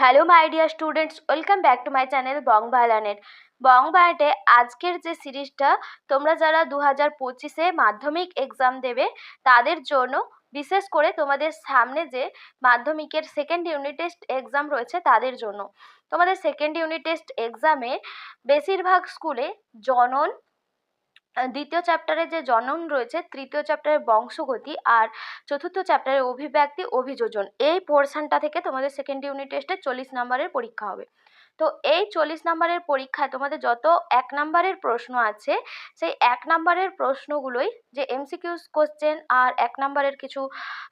Hello my dear students, welcome back to my channel Bong Bhalanet. Bong ভালানেটে আজকের যে সিরিজটা তোমরা যারা 2025-এ মাধ্যমিক এক্সাম দেবে তাদের জন্য, বিশেষ করে তোমাদের সামনে যে মাধ্যমিকের সেকেন্ড ইউনিট টেস্ট এক্সাম রয়েছে তাদের জন্য। তোমাদের সেকেন্ড ইউনিট টেস্ট এক্সামে বেশিরভাগ স্কুলে জনন, দ্বিতীয় চ্যাপ্টারে যে জনন রয়েছে, তৃতীয় চ্যাপ্টারে বংশগতি আর চতুর্থ চ্যাপ্টারে অভিব্যক্তি অভিযোজন, এই পোর্শনটা থেকে তোমাদের সেকেন্ড ইউনিট টেস্টে 40 নম্বরের পরীক্ষা হবে। তো এই 40 নম্বরের পরীক্ষায় তোমাদের যত 1 নম্বরের প্রশ্ন আছে, সেই 1 নম্বরের প্রশ্নগুলোই যে এমসিকিউস কোশ্চেন আর 1 নম্বরের কিছু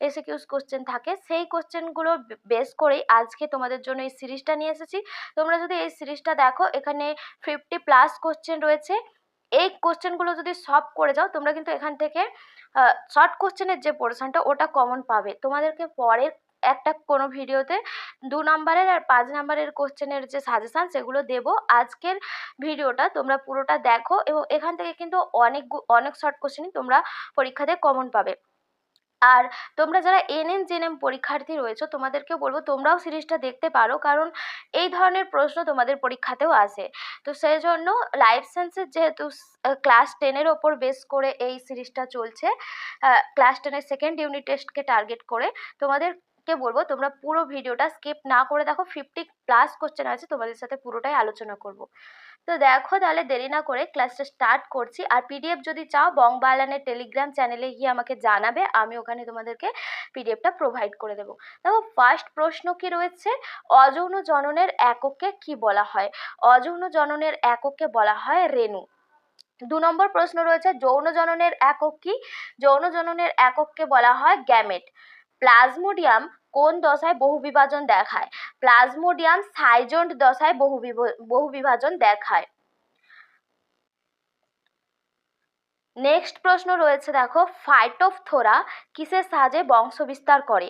এসিকিউস কোশ্চেন থাকে, সেই কোশ্চেনগুলো বেস করেই আজকে তোমাদের জন্য এই সিরিজটা নিয়ে এসেছি। তোমরা যদি এই সিরিজটা দেখো, এখানে 50+ কোশ্চেন রয়েছে। এই কোশ্চেনগুলো যদি সলভ করে যাও, তোমরা কিন্তু এখান থেকে শর্ট কোশ্চেনের যে পোর্শনটা ওটা কমন পাবে। তোমাদেরকে পরের একটা কোনো ভিডিওতে 2 নম্বরের আর 5 নম্বরের কোশ্চেনের যে সাজেশান সেগুলো দেবো। আজকের ভিডিওটা তোমরা পুরোটা দেখো এবং এখান থেকে কিন্তু অনেক শর্ট কোশ্চেনই তোমরা পরীক্ষাতে কমন পাবে। আর তোমরা যারা এনএম জেএনএম পরীক্ষার্থী রয়েছো, তোমাদেরকেও বলবো তোমরাও সিরিজটা দেখতে পারো, কারণ এই ধরনের প্রশ্ন তোমাদের পরীক্ষাতেও আসে। তো সেই জন্য লাইফ সায়েন্সের যেহেতু ক্লাস 10-এর ওপর বেস করে এই সিরিজটা চলছে, ক্লাস 10-এর সেকেন্ড ইউনিট টেস্টকে টার্গেট করে, তোমাদেরকে বলবো তোমরা পুরো ভিডিওটা স্কিপ না করে দেখো। 50+ কোশ্চেন আছে, তোমাদের সাথে পুরোটাই আলোচনা করব। তো দেখো, তাহলে দেরি না করে ক্লাসটা স্টার্ট করছি। আর পিডিএফ যদি চাও, বং বালানের টেলিগ্রাম চ্যানেলে গিয়ে আমাকে জানাবে, আমি ওখানে তোমাদেরকে পিডিএফটা প্রোভাইড করে দেবো। দেখো, ফার্স্ট প্রশ্ন কি রয়েছে, অযৌন জননের এককে কি বলা হয়? অযৌন জননের এককে বলা হয় রেণু। 2 নম্বর প্রশ্ন রয়েছে, যৌন জননের একক কি? যৌন জননের একককে বলা হয় গ্যামেট। প্লাজমোডিয়াম কোন দশায় বহুবিভাজন দেখায়? প্লাজমোডিয়াম সাইজন্ট দশায় বহুবিভাজন দেখায়। নেক্সট প্রশ্ন রয়েছে, দেখো, ফাইটোফথোরা কিসের সাহায্যে বংশ বিস্তার করে?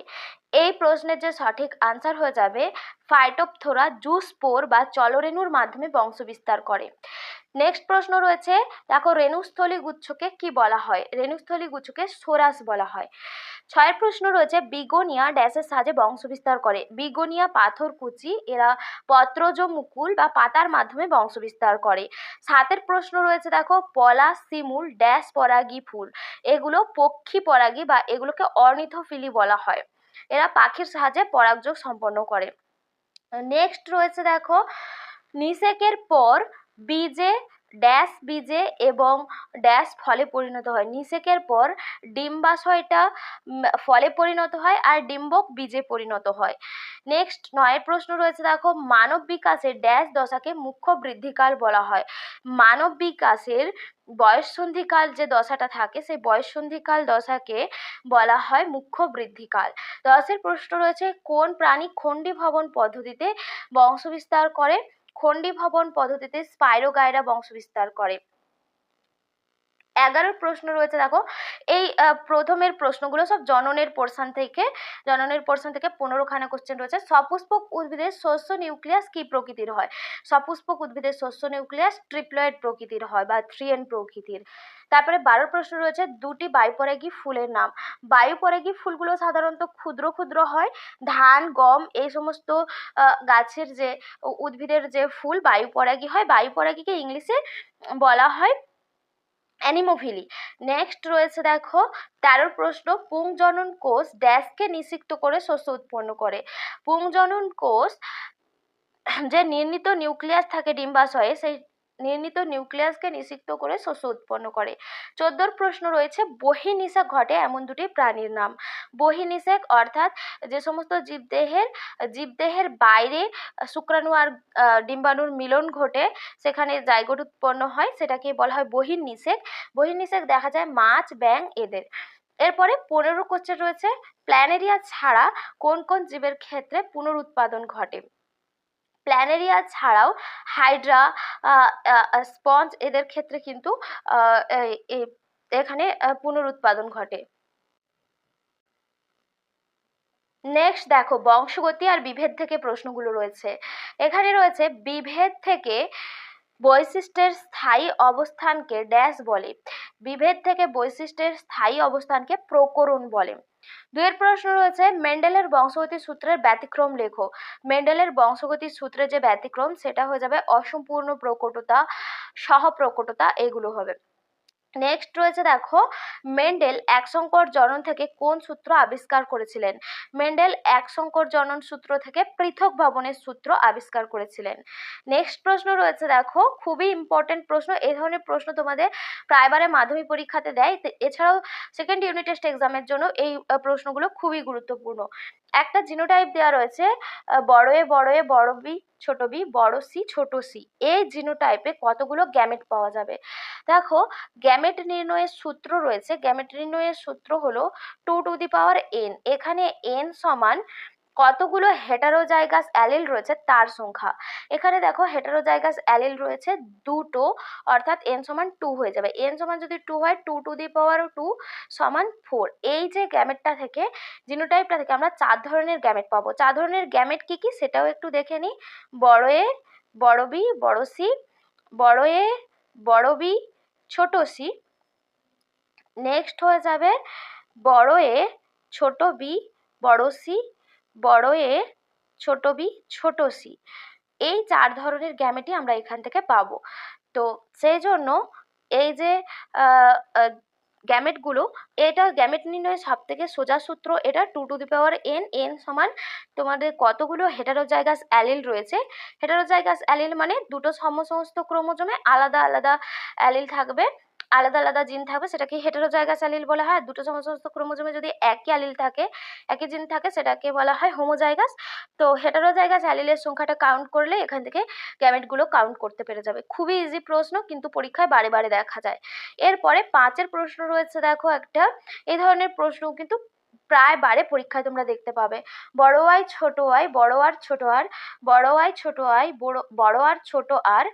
এই প্রশ্নের যে সঠিক আনসার হয়ে যাবে, ফাইটোফথোরা জুস্পোর বা চলরেণুর মাধ্যমে বংশ বিস্তার করে। নেক্সট প্রশ্ন রয়েছে, দেখো, রেণুস্থলী গুচ্ছকে কি বলা হয়? রেণুস্থলী গুচ্ছকে সোরাস বলা হয়। 6 প্রশ্ন রয়েছে, বিগোনিয়া ড্যাশের সাহায্যে বংশ বিস্তার করে? বিগোনিয়া পাথরকুচি, এরা পত্রজ মুকুল বা পাতার মাধ্যমে বংশ বিস্তার করে। 7 প্রশ্ন রয়েছে, দেখো, পলাশ, শিমুল ড্যাশ পরাগী ফুল, এগুলো পক্ষী পরাগী বা এগুলোকে অর্নিথোফিলি বলা হয়। এরা পাখির সাহায্যে পরাগযোগ সম্পন্ন করে। নেক্সট রয়েছে, দেখো, নিষেকের পর বীজে ড্যাশ বীজে এবং ড্যাশ ফলে পরিণত হয়। নিষেকের পর ডিম্বাশয়টা ফলে পরিণত হয় আর ডিম্বক বীজে পরিণত হয়। নেক্সট 9 প্রশ্ন রয়েছে, দেখো, মানব বিকাশের ড্যাশ দশাকে মুখ্য বৃদ্ধিকাল বলা হয়? মানব বিকাশের বয়ঃসন্ধিকাল যে দশাটা থাকে, সেই বয়ঃসন্ধিকাল দশাকে বলা হয় মুখ্য বৃদ্ধিকাল। 10 প্রশ্ন রয়েছে, কোন প্রাণী খণ্ডীভবন পদ্ধতিতে বংশবিস্তার করে? খণ্ডীভবন পদ্ধতিতে স্পাইরোগাইরা বংশবিস্তার করে। 11 প্রশ্ন রয়েছে, দেখো, এই প্রথমের প্রশ্নগুলো সব জননের পোর্শন থেকে 15খানা কোশ্চেন রয়েছে। সপুষ্পক উদ্ভিদের শস্য নিউক্লিয়াস কি প্রকৃতির হয়? সপুষ্পক উদ্ভিদের শস্য নিউক্লিয়াস ট্রিপ্লয়েড প্রকৃতির হয় বা 3N প্রকৃতির। তারপরে 12 প্রশ্ন রয়েছে, দুটি বায়ুপরাগী ফুলের নাম। বায়ুপরাগী ফুলগুলো সাধারণত ক্ষুদ্র ক্ষুদ্র হয়। ধান, গম এই সমস্ত গাছের যে উদ্ভিদের যে ফুল বায়ুপরাগী হয়, বায়ুপরাগীকে ইংলিশে বলা হয় অ্যানিমোফিলি। নেক্সট রয়েছে, দেখো, 13 প্রশ্ন, পুংজনন কোষ ড্যাশকে নিষিক্ত করে শস্য উৎপন্ন করে? পুংজনন কোষ যে নির্ণিত নিউক্লিয়াস থাকে ডিম্বাশয়ে, সেই নির্ণিত নিউক্লিয়াসকে নিষিক্ত করে শস্য উৎপন্ন করে। 14 প্রশ্ন রয়েছে, বহির্নিষেক ঘটে এমন দুটি প্রাণীর নাম। বহির্নিষেক অর্থাৎ যে সমস্ত জীবদেহের বাইরে শুক্রাণু আর ডিম্বাণুর মিলন ঘটে, সেখানে জাইগোট উৎপন্ন হয়, সেটাকে বলা হয় বহির্নিষেক। বহির্নিষেক দেখা যায় মাছ, ব্যাঙ এদের। এরপরে 15 কোশ্চেন রয়েছে, প্ল্যানেরিয়া ছাড়া কোন কোন জীবের ক্ষেত্রে পুনরুৎপাদন ঘটে? প্ল্যানেরিয়া ছাড়াও হাইড্রা, স্পঞ্জ এদের ক্ষেত্রে কিন্তু এখানে পুনরুৎপাদন ঘটে। নেক্সট দেখো, বংশগতি আর বিভেদ থেকে প্রশ্নগুলো রয়েছে। এখানে রয়েছে, বিভেদ থেকে বৈশিষ্ট্যের স্থায়ী অবস্থানকে ড্যাশ বলে? বিভেদ থেকে বৈশিষ্ট্যের স্থায়ী অবস্থানকে প্রকরণ বলে। দুয়ের প্রশ্ন রয়েছে মেন্ডেলের বংশগতি সূত্রের ব্যতিক্রম লেখো। মেন্ডেলের বংশগতি সূত্রে যে ব্যতিক্রম সেটা হয়ে যাবে অসম্পূর্ণ প্রকটতা, সহপ্রকটতা, এগুলো হবে। নেক্সট রয়েছে দেখো, মেন্ডেল এক সংকর জনন থেকে কোন সূত্র আবিষ্কার করেছিলেন? মেন্ডেল এক সংকর জনন সূত্র থেকে পৃথক ভবনের সূত্র আবিষ্কার করেছিলেন। নেক্সট প্রশ্ন রয়েছে দেখো, খুবই ইম্পর্টেন্ট প্রশ্ন, এই ধরনের প্রশ্ন তোমাদের প্রায়বারে মাধ্যমিক পরীক্ষাতে দেয়, এছাড়াও সেকেন্ড ইউনিট টেস্ট এক্সামের জন্য এই প্রশ্নগুলো খুবই গুরুত্বপূর্ণ। একটা জিনোটাইপ দেওয়া রয়েছে, বড় এ বড় এ বড় বি ছোট বি বড় সি ছোট সি, এই জিনোটাইপে কতগুলো গ্যামেট পাওয়া যাবে? দেখো, গ্যামেট নির্ণয়ের সূত্র রয়েছে, গ্যামেট নির্ণয়ের সূত্র হলো 2n। এখানে n সমান কতগুলো হেটারোজাইগাস অ্যালিল রয়েছে তার সংখ্যা। এখানে দেখো হেটারোজাইগাস অ্যালিল রয়েছে দুটো, অর্থাৎ n সমান 2 হয়ে যাবে। n সমান যদি 2 হয় 2 সমান 4। এই যে গ্যামেটটা থেকে, জিনোটাইপটা থেকে আমরা 4 ধরনের গ্যামেট পাবো। 4 ধরনের গ্যামেট কি কি সেটাও একটু দেখে নিই। বড় এ বড় বি বড় সি, বড় এ বড় বি ছোট সি, নেক্সট হয়ে যাবে বড় এ ছোট বি বড় সি, বড় এ ছোট বি ছোট সি। এই 4 ধরনের গ্যামেটই আমরা এখান থেকে পাবো। তো সেই জন্য এই যে গ্যামেটগুলো, এটা গ্যামেট নির্ণয়ের সব থেকে সোজা সূত্র, এটা 2n। n সমান তোমাদের কতগুলো হেটারোজাইগাস অ্যালিল রয়েছে। হেটারোজাইগাস অ্যালিল মানে দুটো সমসমস্ত ক্রোমোজোমে আলাদা আলাদা অ্যালিল থাকবে, আলাদা আলাদা জিন থাকবে, সেটাকে হেটারোজাইগাস অ্যালিল বলা হয়। দুটো সমস্ত ক্রোমোজোমে যদি একই অ্যালিল থাকে, একই জিন থাকে, সেটাকে বলা হয় হোমোজাইগাস। তো হেটারোজাইগাস অ্যালিলের সংখ্যাটা কাউন্ট করলে এখান থেকে গ্যামেটগুলো কাউন্ট করতে পেরে যাবে। খুবই ইজি প্রশ্ন, কিন্তু পরীক্ষায় বারে বারে দেখা যায়। এরপরে 5-এর প্রশ্ন রয়েছে দেখো একটা, এই ধরনের প্রশ্ন কিন্তু প্রায় বারে পরীক্ষায় তোমরা দেখতে পাবে। বড় আই ছোট আই বড় আর ছোট আর, বড় আই ছোট আই বড় আর ছোট আর,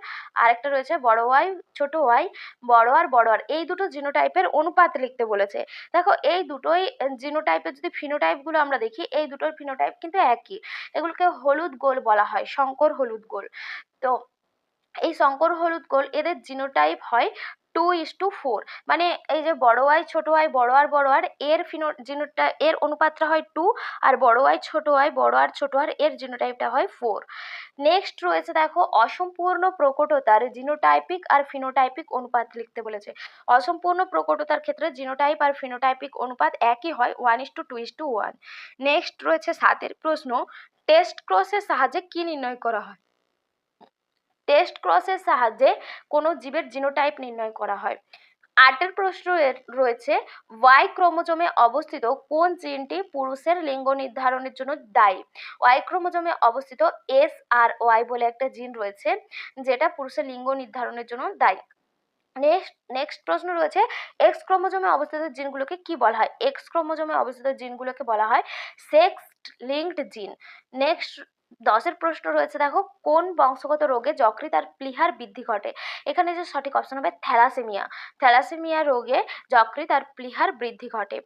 আরেকটা রয়েছে বড় আই ছোট আই বড় আর। এই দুটো জিনোটাইপের অনুপাত লিখতে বলেছে। দেখো, এই দুটোই জিনোটাইপের যদি ফিনোটাইপগুলো আমরা দেখি, এই দুটোর ফিনোটাইপ কিন্তু একই। এগুলোকে হলুদ গোল বলা হয়, শঙ্কর হলুদ গোল। তো এই শঙ্কর হলুদ গোল, এদের জিনোটাইপ হয় 2:4। মানে এই যে বড় আই ছোট আই বড় আর এর এর অনুপাতটা হয় 2, আর বড় আই ছোট আর এর জিনোটাইপটা হয় 4। নেক্সট রয়েছে দেখো, অসম্পূর্ণ প্রকটতার জিনোটাইপিক আর ফিনোটাইপিক অনুপাত লিখতে বলেছে। অসম্পূর্ণ প্রকটতার ক্ষেত্রে জিনোটাইপ আর ফিনোটাইপিক অনুপাত একই হয়, 1:2:1। নেক্সট রয়েছে 7-এর প্রশ্ন, টেস্ট ক্রসের সাহায্যে কি নির্ণয় করা হয়? টেস্ট ক্রসের সাহায্যে কোনো জীবের জিনোটাইপ নির্ণয় করা হয়। 8-এর প্রশ্ন রয়েছে, ওয়াই ক্রোমোজোমে অবস্থিত কোন জিনটি পুরুষের লিঙ্গ নির্ধারণের জন্য দায়ী? ওয়াই ক্রোমোজোমে অবস্থিত SRY বলে একটা জিন রয়েছে, যেটা পুরুষের লিঙ্গ নির্ধারণের জন্য দায়ী। নেক্সট প্রশ্ন রয়েছে, এক্স ক্রোমোজোমে অবস্থিত জিনগুলোকে কি বলা হয়? এক্স ক্রোমোজোমে অবস্থিত জিনগুলোকে বলা হয় সেক্স লিঙ্কড জিন। নেক্সট 10-এর প্রশ্ন রয়েছে দেখো, কোন বংশগত রোগে যকৃৎ আর প্লীহার বৃদ্ধি ঘটে? এখানে যে সঠিক অপশন হবে থ্যালাসেমিয়া। থ্যালাসেমিয়া রোগে যকৃৎ আর প্লীহার বৃদ্ধি ঘটে।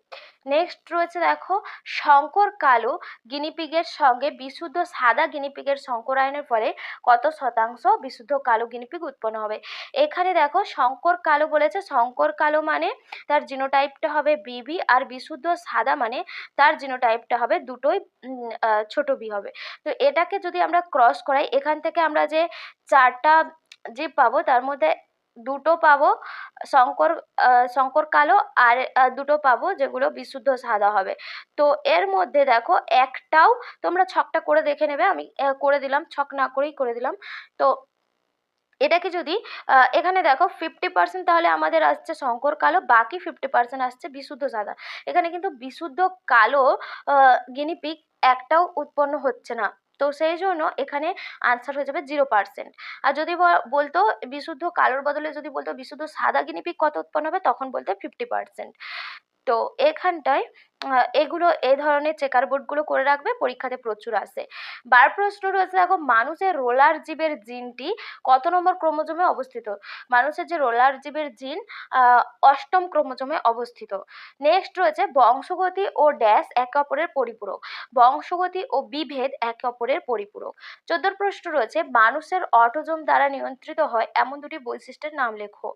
নেক্সট রয়েছে দেখো, শঙ্কর কালো গিনিপিগের সঙ্গে বিশুদ্ধ সাদা গিনিপিগের শঙ্করায়নের ফলে কত শতাংশ বিশুদ্ধ কালো গিনিপিগ উৎপন্ন হবে? এখানে দেখো, শঙ্কর কালো বলেছে, শঙ্কর কালো মানে তার জিনোটাইপটা হবে বিবি, আর বিশুদ্ধ সাদা মানে তার জিনোটাইপটা হবে দুটোই ছোট বি হবে। তো এটাকে যদি আমরা ক্রস করাই, এখান থেকে আমরা যে 4টা জীব পাবো, তার মধ্যে দুটো পাবো শঙ্কর কালো, আর দুটো পাবো যেগুলো বিশুদ্ধ সাদা হবে। তো এর মধ্যে দেখো, একটাও তোমরা ছকটা করে দেখে নেবে, আমি করে দিলাম, ছক না করেই করে দিলাম। তো এটাকে যদি এখানে দেখো 50% তাহলে আমাদের আসছে শঙ্কর কালো, বাকি 50% আসছে বিশুদ্ধ সাদা। এখানে কিন্তু বিশুদ্ধ কালো গিনিপিগ একটাও উৎপন্ন হচ্ছে না। তো সেই জন্য এখানে আনসার হয়ে যাবে 0%। আর যদি বলতো বিশুদ্ধ কালোর বদলে যদি বলতো বিশুদ্ধ সাদা গিনিপিগ কত উৎপন্ন হবে, তখন বলতে 50%। তো এখানটায় এগুলো এই ধরনের চেকার বোর্ডগুলো করে রাখবে, পরীক্ষাতে প্রচুর আসে। 12 প্রশ্ন রয়েছে দেখো, মানুষের রোলার জীবের জিনটি কত নম্বর ক্রোমোজোমে অবস্থিত? মানুষের যে রোলার জীবের জিন 8ম ক্রোমোজোমে অবস্থিত। নেক্সট রয়েছে, বংশগতি ও ড্যাশ একে অপরের পরিপূরক। বংশগতি ও বিভেদ একে অপরের পরিপূরক। 14 প্রশ্ন রয়েছে, মানুষের অটোজোম দ্বারা নিয়ন্ত্রিত হয় এমন দুটি বৈশিষ্ট্যের নাম লেখো।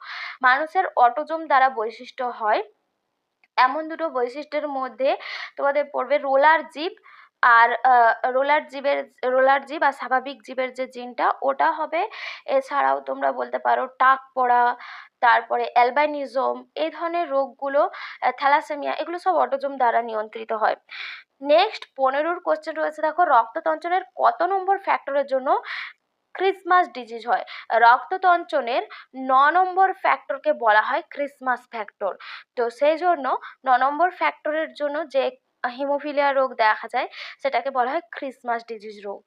মানুষের অটোজোম দ্বারা বৈশিষ্ট্য হয় এমন দুটো বৈশিষ্ট্যের মধ্যে তোমাদের পড়বে রোলার জিভ আর রোলার জিভ আর স্বাভাবিক জীবের যে জিনটা ওটা হবে। এছাড়াও তোমরা বলতে পারো টাক পড়া, তারপরে অ্যালবাইনিজম, এই ধরনের রোগগুলো, থ্যালাসেমিয়া, এগুলো সব অটোজোম দ্বারা নিয়ন্ত্রিত হয়। নেক্সট 15 কোশ্চেন রয়েছে, দেখো রক্ততঞ্চনের কত নম্বর ফ্যাক্টরের জন্য ক্রিসমাস ডিজিজ হয়? রক্ততঞ্চনের 9 নম্বর ফ্যাক্টরকে বলা হয় ক্রিসমাস ফ্যাক্টর। তো সেই জন্য 9 নম্বর ফ্যাক্টরের জন্য যে হিমোফিলিয়া রোগ দেখা যায় সেটাকে বলা হয় ক্রিসমাস ডিজিজ রোগ।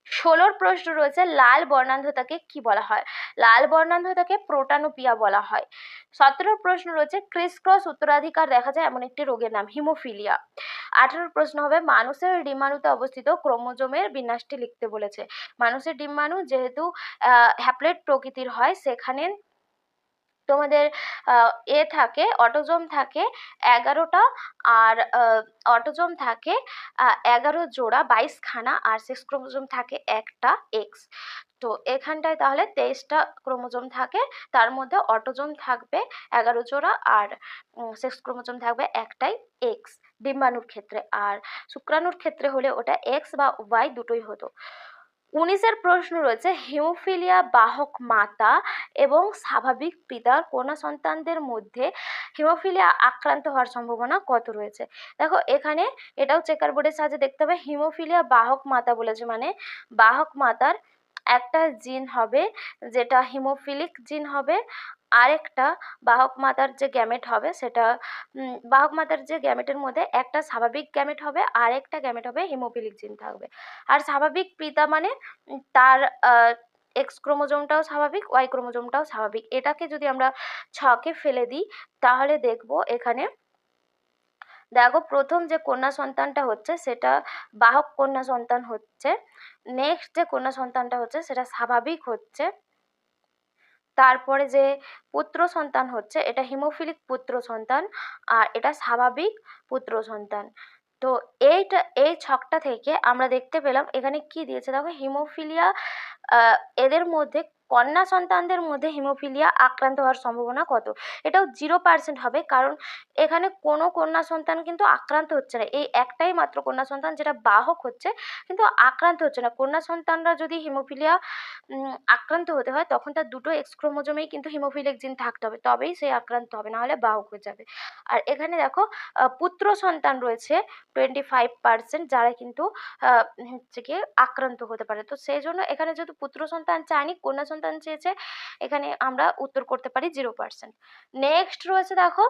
16 প্রশ্ন রয়েছে, লাল বর্ণান্ধতাকে কি বলা হয়? লাল বর্ণান্ধতাকে প্রোটানোপিয়া বলা হয়। 17 প্রশ্ন রয়েছে, ক্রিস ক্রস উত্তরাধিকার দেখা যায় এমন একটি রোগের নাম হিমোফিলিয়া। 18 প্রশ্ন হবে, মানুষের ডিম্বাণুতে অবস্থিত ক্রোমোজোমের বিন্যাসটি লিখতে বলেছে। মানুষের ডিম্বাণু যেহেতু হ্যাপ্লয়েড প্রকৃতির হয়, সেখানে তোমাদের থাকে, অটোজোম থাকে 11টা, আর অটোজোম থাকে 11 জোড়া 22 খানা, আর সেক্স ক্রোমোজোম থাকে একটা এক্স। তো এখানটায় তাহলে 23টা ক্রোমোজোম থাকে, তার মধ্যে অটোজোম থাকবে 11 জোড়া আর সেক্স ক্রোমোজোম থাকবে একটাই এক্স ডিম্বাণুর ক্ষেত্রে, আর শুক্রাণুর ক্ষেত্রে হলে ওটা এক্স বা ওয়াই দুটোই হতো। 19 প্রশ্ন রয়েছে, হিমোফিলিয়া বাহক মাতা এবং স্বাভাবিক পিতার কন্যা সন্তানদের মধ্যে হিমোফিলিয়া আক্রান্ত হওয়ার সম্ভাবনা কত রয়েছে? দেখো এখানে এটাও চেকার বোর্ডের সাহায্যে দেখতে হবে। হিমোফিলিয়া বাহক মাতা বলেছে মানে বাহক মাতার একটা জিন হবে যেটা হিমোফিলিক জিন হবে, আরেকটা বাহক মাতার যে গ্যামেট হবে সেটা বাহক মাতার যে গ্যামেটের মধ্যে একটা স্বাভাবিক গ্যামেট হবে আর একটা গ্যামেট হবে হিমোফিলিক জিন থাকবে। আর স্বাভাবিক পিতা মানে তার এক্স ক্রোমোজোমটাও স্বাভাবিক, ওয়াই ক্রোমোজোমটাও স্বাভাবিক। এটাকে যদি আমরা ছকে ফেলে দিই তাহলে দেখব এখানে, দেখো প্রথম যে কন্যা সন্তানটা হচ্ছে সেটা বাহক কন্যা সন্তান হচ্ছে, নেক্সট যে কন্যা সন্তানটা হচ্ছে সেটা স্বাভাবিক হচ্ছে, তারপরে যে পুত্র সন্তান হচ্ছে এটা হিমোফিলিক পুত্র সন্তান, আর এটা স্বাভাবিক পুত্র সন্তান। তো এই ছকটা থেকে আমরা দেখতে পেলাম এখানে কি দিয়েছে, দেখো হিমোফিলিয়া এদের মধ্যে কন্যা সন্তানদের মধ্যে হিমোফিলিয়া আক্রান্ত হওয়ার সম্ভাবনা কত? এটাও 0% হবে, কারণ এখানে কোনো কন্যা সন্তান কিন্তু আক্রান্ত হচ্ছে না, এই একটাই মাত্র কন্যা সন্তান যেটা বাহক হচ্ছে কিন্তু আক্রান্ত হচ্ছে না। কন্যা সন্তানরা যদি হিমোফিলিয়া আক্রান্ত হতে হয় তখন তার দুটো এক্স ক্রোমোজোমেই কিন্তু হিমোফিলিক জিন থাকতে হবে, তবেই সে আক্রান্ত হবে, না হলে বাহক হয়ে যাবে। আর এখানে দেখো পুত্র সন্তান রয়েছে 25% যারা কিন্তু হচ্ছে গিয়ে আক্রান্ত হতে পারে। তো সেই জন্য এখানে যেহেতু পুত্র সন্তান চায়নি, কন্যা সন্তান চেয়েছে, এখানে আমরা উত্তর করতে পারি 0%। নেক্সট রয়েছে, দেখো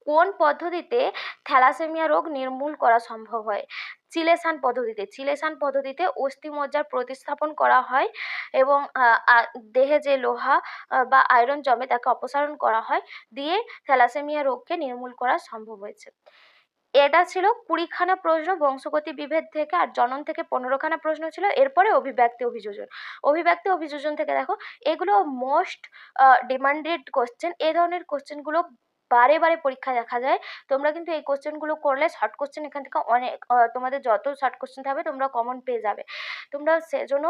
কোন পদ্ধতিতে থ্যালাসেমিয়া রোগ নির্মূল করা সম্ভব হয়? চিলেসান পদ্ধতিতে। চিলেসান পদ্ধতিতে অস্থিমজ্জার প্রতিস্থাপন করা হয় এবং দেহে যে লোহা বা আয়রন জমে তাকে অপসারণ করা হয়, দিয়ে থ্যালাসেমিয়া রোগকে নির্মূল করা সম্ভব হয়েছে। এটা ছিল 20খানা প্রশ্ন বংশগতি বিভেদ থেকে, আর জনন থেকে 15খানা প্রশ্ন ছিল। এরপরে অভিব্যক্তি অভিযোজন। অভিব্যক্তি অভিযোজন থেকে দেখো এগুলো মোস্ট ডিমান্ডেড কোশ্চেন, এই ধরনের কোশ্চেনগুলো বারে বারে পরীক্ষায় দেখা যায়। তোমরা কিন্তু এই কোশ্চেনগুলো করলে শর্ট কোশ্চেন এখান থেকে অনেক তোমাদের যত শর্ট কোশ্চেন থাকবে তোমরা কমন পেয়ে যাবে। তোমরা সেজন্য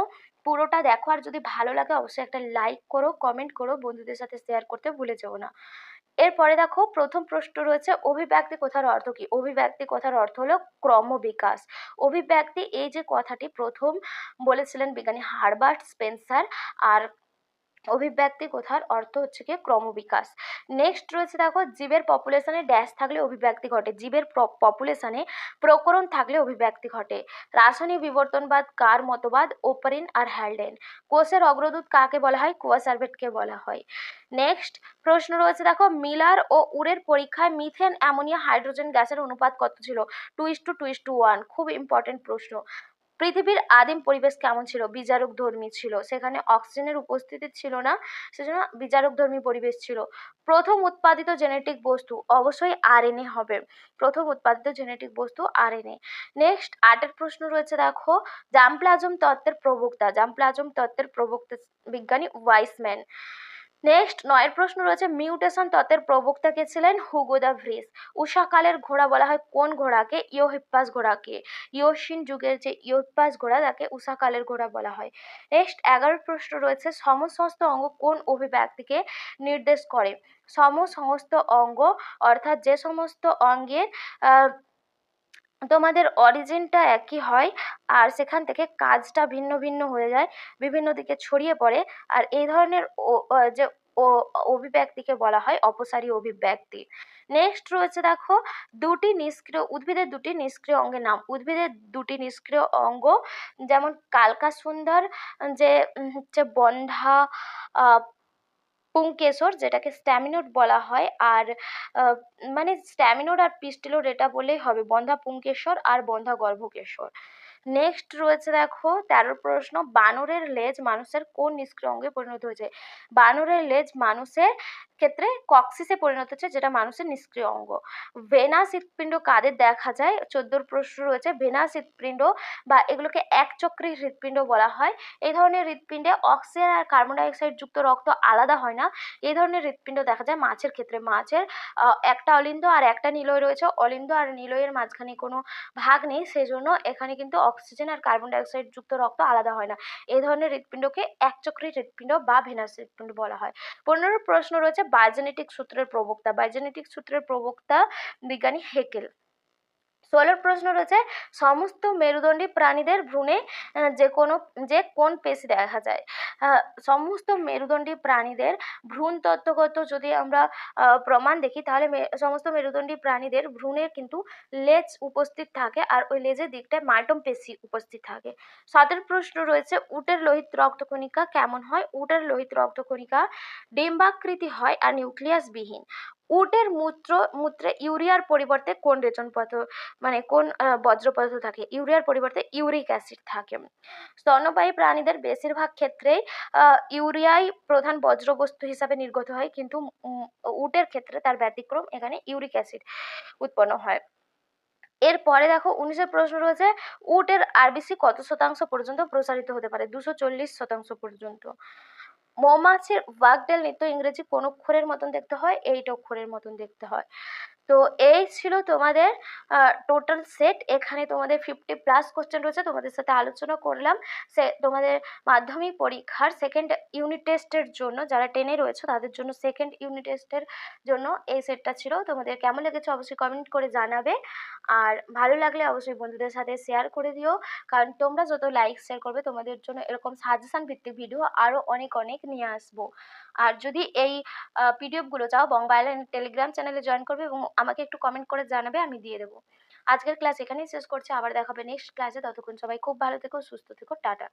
পুরোটা দেখো, আর যদি ভালো লাগে অবশ্যই একটা লাইক করো, কমেন্ট করো, বন্ধুদের সাথে শেয়ার করতে ভুলে যেও না। এরপরে দেখো প্রথম প্রশ্ন রয়েছে, অভিব্যক্তি কথার অর্থ কি? অভিব্যক্তি কথার অর্থ হলো ক্রমবিকাশ। অভিব্যক্তি এই যে কথাটি প্রথম বলেছিলেন বিজ্ঞানী হারবার্ট স্পেন্সার, আর অভিব্যক্তি কথার অর্থ হচ্ছে কি ক্রমবিকাশ। নেক্সট রয়েছে, দেখো জীবের পপুলেশনে ড্যাশ থাকলে অভিব্যক্তি ঘটে। জীবের পপুলেশনে প্রকরণ থাকলে অভিব্যক্তি ঘটে। রাসায়নিক বিবর্তনবাদ কার মতবাদ? ওপারিন আর হ্যালডেন। কোষের অগ্রদূত কাকে বলা হয়? কোয়াসার্ভেটকে বলা হয়। নেক্সট প্রশ্ন রয়েছে, দেখো মিলার ও উরের পরীক্ষায় মিথেন অ্যামোনিয়া হাইড্রোজেন গ্যাসের অনুপাত কত ছিল? 2:1। খুব ইম্পর্টেন্ট প্রশ্ন। পৃথিবীর আদিম পরিবেশ কেমন ছিল? বিজারকধর্মী ছিল, সেখানে অক্সিজেনের উপস্থিতি ছিল না, সেজন্য বিজারকধর্মী পরিবেশ ছিল। প্রথম উৎপাদিত জেনেটিক বস্তু অবশ্যই আরএনএ হবে। প্রথম উৎপাদিত জেনেটিক বস্তু আরএনএ। নেক্সট 8 প্রশ্ন রয়েছে, দেখো জাম্পলাজম তত্ত্বের প্রবক্তা। জাম্পলাজম তত্ত্বের প্রবক্তা বিজ্ঞানী ওয়াইসম্যান। নেক্সট 9 প্রশ্ন রয়েছে, মিউটেশন তত্ত্বের প্রবক্তা কে ছিলেন? Hugo the Vries. উষাকালের ঘোড়া বলা হয় কোন ঘোড়াকে? ইওহিপ্পাস ঘোড়াকে। ইয়োসিন যুগের যে ইওহিপ্পাস ঘোড়া তাকে উষাকালের ঘোড়া বলা হয়। নেক্সট 11 প্রশ্ন রয়েছে, সমসমস্ত অঙ্গ কোন অভিব্যক্তিকে নির্দেশ করে? সমসমস্ত অঙ্গ অর্থাৎ যে সমস্ত অঙ্গের আহ, তোমাদের অরিজিনটা একই হয় আর সেখান থেকে কাজটা ভিন্ন ভিন্ন হয়ে যায়, বিভিন্ন দিকে ছড়িয়ে পড়ে, আর এই ধরনের যে ও অভিব্যক্তিকে বলা হয় অপসারী অভিব্যক্তি। নেক্সট রয়েছে দেখো, উদ্ভিদের দুটি নিষ্ক্রিয় অঙ্গের নাম। উদ্ভিদের দুটি নিষ্ক্রিয় অঙ্গ যেমন কালকা সুন্দর, যে হচ্ছে বন্ধা পুংকেশর, যেটাকে স্ট্যামিনোড বলা হয়, আর আহ, মানে স্ট্যামিনোড আর পিস্টিলোড এটা বললেই হবে, বন্ধা পুংকেশর আর বন্ধা গর্ভকেশর। নেক্সট রয়েছে দেখো 13 প্রশ্ন, বানরের লেজ মানুষের কোন নিষ্ক্রিয় অঙ্গে পরিণত হয়েছে? বানরের লেজ মানুষের ক্ষেত্রে কক্সিসে পরিণত হচ্ছে, যেটা মানুষের নিষ্ক্রিয় অঙ্গ। ভেনাস হৃৎপিণ্ড কাদের দেখা যায়? 14 প্রশ্ন রয়েছে, ভেনাস হৃৎপিণ্ড বা এগুলোকে একচক্রী হৃৎপিণ্ড বলা হয়। এই ধরনের হৃৎপিণ্ডে অক্সিজেন আর কার্বন ডাই অক্সাইড যুক্ত রক্ত আলাদা হয় না। এই ধরনের হৃৎপিণ্ড দেখা যায় মাছের ক্ষেত্রে। মাছের একটা অলিন্দ আর একটা নিলয় রয়েছে, অলিন্দ আর নিলয়ের মাঝখানে কোনো ভাগ নেই, সেজন্য এখানে কিন্তু অক্সিজেন আর কার্বন ডাই অক্সাইড যুক্ত রক্ত আলাদা হয় না। এই ধরনের হৃৎপিণ্ডকে একচক্রী হৃৎপিণ্ড বা ভেনাস হৃৎপিণ্ড বলা হয়। 15 প্রশ্ন রয়েছে, বায়োজেনেটিক সূত্রের প্রবক্তা। বায়োজেনেটিক সূত্রের প্রবক্তা বিজ্ঞানী হেকেল। 16 প্রশ্ন রয়েছে, সমস্ত মেরুদণ্ডী প্রাণীদের ভ্রূণে যে কোন পেশি দেখা যায়? সমস্ত মেরুদণ্ডী প্রাণীদের ভ্রূণ তত্ত্বগত যদি আমরা প্রমাণ দেখি, তাহলে সমস্ত মেরুদণ্ডী প্রাণীদের ভ্রূণের কিন্তু লেজ উপস্থিত থাকে, আর ওই লেজের দিকটায় মাইটোম পেশি উপস্থিত থাকে। 17 প্রশ্ন রয়েছে, উটের লোহিত রক্তকণিকা কেমন হয়? উটের লোহিত রক্তকণিকা ডিম্বাকৃতি হয় আর নিউক্লিয়াসবিহীন। উটের মূত্রে ইউরিয়ার পরিবর্তে কোন রেচন পদার্থ, মানে কোন বজ্র পদার্থ থাকে? ইউরিয়ার পরিবর্তে ইউরিক অ্যাসিড থাকে। স্তন্যপায়ী প্রাণীদের বেশিরভাগ ক্ষেত্রেই ইউরিয়াই প্রধান বজ্রবস্তু হিসাবে নির্গত হয়, কিন্তু উটের ক্ষেত্রে তার ব্যতিক্রম, এখানে ইউরিক অ্যাসিড উৎপন্ন হয়। এরপরে দেখো 19 প্রশ্ন রয়েছে, উটের আরবিসি কত শতাংশ পর্যন্ত প্রসারিত হতে পারে? 240% পর্যন্ত। মৌমাছির ওয়াকডেল নৃত্য ইংরেজি কোন অক্ষরের মতন দেখতে হয়? 8 অক্ষরের মতন দেখতে হয়। তো এই ছিল তোমাদের টোটাল সেট। এখানে তোমাদের 50+ কোশ্চেন রয়েছে, তোমাদের সাথে আলোচনা করলাম তোমাদের মাধ্যমিক পরীক্ষার সেকেন্ড ইউনিট টেস্টের জন্য, যারা 10-এ রয়েছে তাদের জন্য সেকেন্ড ইউনিট টেস্টের জন্য এই সেটটা ছিল। তোমাদের কেমন লেগেছে অবশ্যই কমেন্ট করে জানাবে, আর ভালো লাগলে অবশ্যই বন্ধুদের সাথে শেয়ার করে দিও, কারণ তোমরা যত লাইক শেয়ার করবে তোমাদের জন্য এরকম সাজেশন ভিত্তিক ভিডিও আরও অনেক অনেক নিয়ে আসবো। আর যদি এই পিডিএফগুলো চাও, বঙ্গ আইল্যান্ড টেলিগ্রাম চ্যানেলে জয়েন করবে এবং আমাকে একটু কমেন্ট করে জানাবে, আমি দিয়ে দেবো। আজকের ক্লাস এখানেই শেষ করছি, আবার দেখাবে নেক্সট ক্লাসে। ততক্ষণ সবাই খুব ভালো থেকো, সুস্থ থেকো, টাটা।